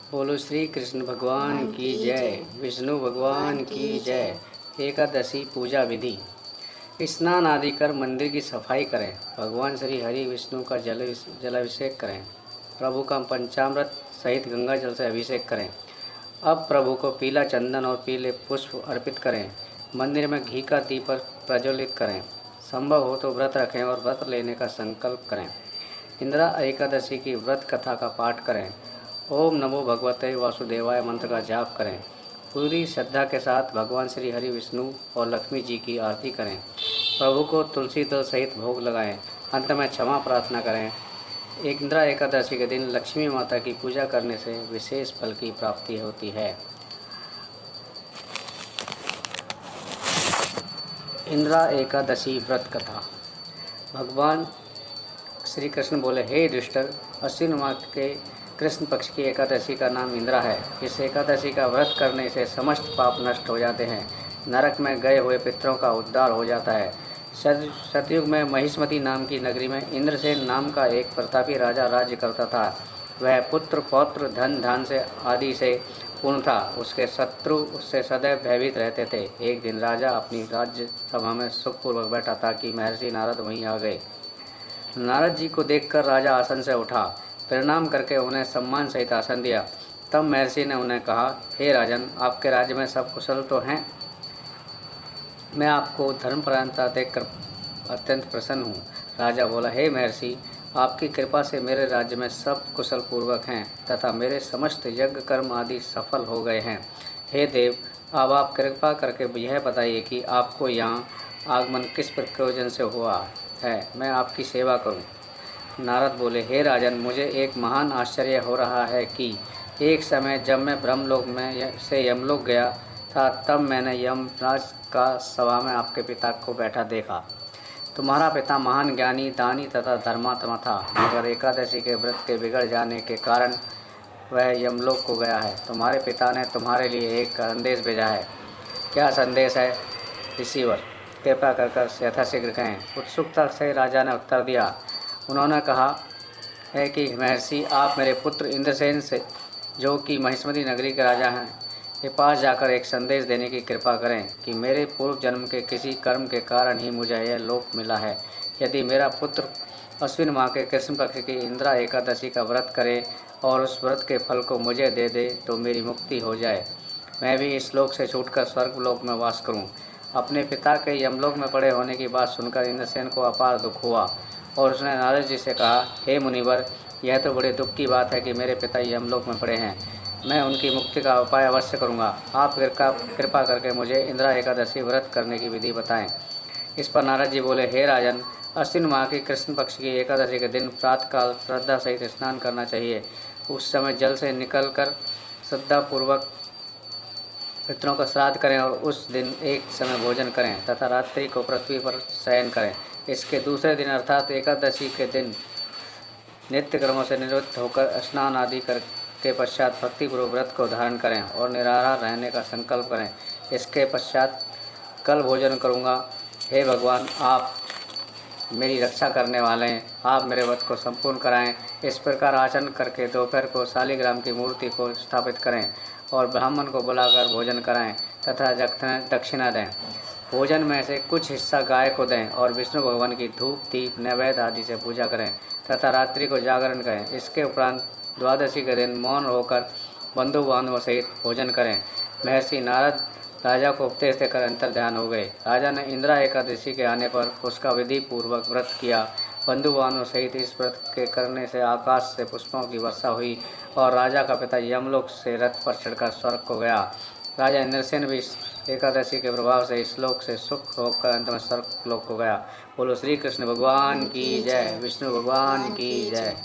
बोलो श्री कृष्ण भगवान की जय, विष्णु भगवान की जय। एकादशी पूजा विधि। स्नान आदि कर मंदिर की सफाई करें। भगवान श्री हरि विष्णु का जलाभिषेक करें। प्रभु का पंचामृत सहित गंगा जल से अभिषेक करें। अब प्रभु को पीला चंदन और पीले पुष्प अर्पित करें। मंदिर में घी का दीप प्रज्वलित करें। संभव हो तो व्रत रखें और व्रत लेने का संकल्प करें। इंदिरा एकादशी की व्रत कथा का पाठ करें। ओम नमो भगवते वासुदेवाय मंत्र का जाप करें। पूरी श्रद्धा के साथ भगवान श्री हरि विष्णु और लक्ष्मी जी की आरती करें। प्रभु को तुलसी दल सहित भोग लगाएं। अंत में क्षमा प्रार्थना करें। इंदिरा एकादशी के दिन लक्ष्मी माता की पूजा करने से विशेष फल की प्राप्ति होती है। इंदिरा एकादशी व्रत कथा। भगवान श्री कृष्ण बोले, हे युधिष्ठिर, अश्विन माह के कृष्ण पक्ष की एकादशी का नाम इंदिरा है। इस एकादशी का व्रत करने से समस्त पाप नष्ट हो जाते हैं। नरक में गए हुए पितरों का उद्धार हो जाता है। सतयुग में महिष्मती नाम की नगरी में इंद्रसेन नाम का एक प्रतापी राजा राज्य करता था। वह पुत्र पौत्र धन धान से आदि से पूर्ण था। उसके शत्रु उससे सदैव भयभीत रहते थे। एक दिन राजा अपनी राज्य सभा में सुखपूर्वक बैठा था कि महर्षि नारद वहीं आ गए। नारद जी को देखकर राजा आसन से उठा, प्रणाम करके उन्हें सम्मान सहित आसन दिया। तब महर्षि ने उन्हें कहा, हे राजन, आपके राज्य में सब कुशल तो हैं? मैं आपको धर्मपरायणता देखकर अत्यंत प्रसन्न हूँ। राजा बोला, हे महर्षि, आपकी कृपा से मेरे राज्य में सब कुशल पूर्वक हैं तथा मेरे समस्त यज्ञ कर्म आदि सफल हो गए हैं। हे देव, अब आप कृपा करके यह बताइए कि आपको यहाँ आगमन किस प्रयोजन से हुआ है, मैं आपकी सेवा करूं। नारद बोले, हे राजन, मुझे एक महान आश्चर्य हो रहा है कि एक समय जब मैं ब्रह्मलोक में से यमलोक गया था, तब मैंने यमराज का सभा में आपके पिता को बैठा देखा। तुम्हारा पिता महान ज्ञानी, दानी तथा धर्मात्मा था, मगर एकादशी के व्रत के बिगड़ जाने के कारण वह यमलोक को गया है। तुम्हारे पिता ने तुम्हारे लिए एक संदेश भेजा है। क्या संदेश है? ऋषिवर, कृपा कर यथाशीघ्र कहें। उत्सुकता से राजा ने उत्तर दिया। उन्होंने कहा है कि महर्षि, आप मेरे पुत्र इंद्रसेन से, जो कि महिष्मती नगरी के राजा हैं, के पास जाकर एक संदेश देने की कृपा करें कि मेरे पूर्व जन्म के किसी कर्म के कारण ही मुझे यह लोक मिला है। यदि मेरा पुत्र अश्विन माह के कृष्ण पक्ष की इंदिरा एकादशी का व्रत करे और उस व्रत के फल को मुझे दे दे तो मेरी मुक्ति हो जाए, मैं भी इस लोक से छूटकर स्वर्ग लोक में वास करूं। अपने पिता के यमलोक में पड़े होने की बात सुनकर इंद्रसेन को अपार दुख हुआ और उसने नारद जी से कहा, हे मुनिवर, यह तो बड़े दुख की बात है कि मेरे पिता यमलोक में पड़े हैं। मैं उनकी मुक्ति का उपाय अवश्य करूंगा। आप कृपा करके मुझे इंदिरा एकादशी व्रत करने की विधि बताएं। इस पर नारद जी बोले, हे राजन, अश्विन माह की कृष्ण पक्ष की एकादशी के दिन प्रातःकाल श्रद्धा सहित स्नान करना चाहिए। उस समय जल से निकलकर श्रद्धापूर्वक पितरों का श्राद्ध करें और उस दिन एक समय भोजन करें तथा रात्रि को पृथ्वी पर शयन करें। इसके दूसरे दिन अर्थात एकादशी के दिन नित्य कर्मों से निवृत्त होकर स्नान आदि के पश्चात भक्तिपूर्वक व्रत को धारण करें और निराहार रहने का संकल्प करें। इसके पश्चात कल भोजन करूँगा। हे भगवान, आप मेरी रक्षा करने वाले हैं, आप मेरे व्रत को संपूर्ण कराएं। इस प्रकार आचरण करके दोपहर को शालिग्राम की मूर्ति को स्थापित करें और ब्राह्मण को बुलाकर भोजन कराएं तथा दक्षिणा दें। भोजन में से कुछ हिस्सा गाय को दें और विष्णु भगवान की धूप दीप नैवेद्य आदि से पूजा करें तथा रात्रि को जागरण करें। इसके उपरांत द्वादशी के दिन मौन होकर बंधु बांधवों सहित भोजन करें। महर्षि नारद राजा को उपदेश देकर अंतर ध्यान हो गए। राजा ने इंदिरा एकादशी के आने पर उसका विधि पूर्वक व्रत किया। बंधु बांधवों सहित इस व्रत के करने से आकाश से पुष्पों की वर्षा हुई और राजा का पिता यमलोक से रथ पर चढ़कर स्वर्ग को गया। राजा इंद्रसेन भी एकादशी के प्रभाव से इस लोक से सुख होकर अंत में स्वर्ग लोक को गया। बोलो श्री कृष्ण भगवान की जय, विष्णु भगवान की जय।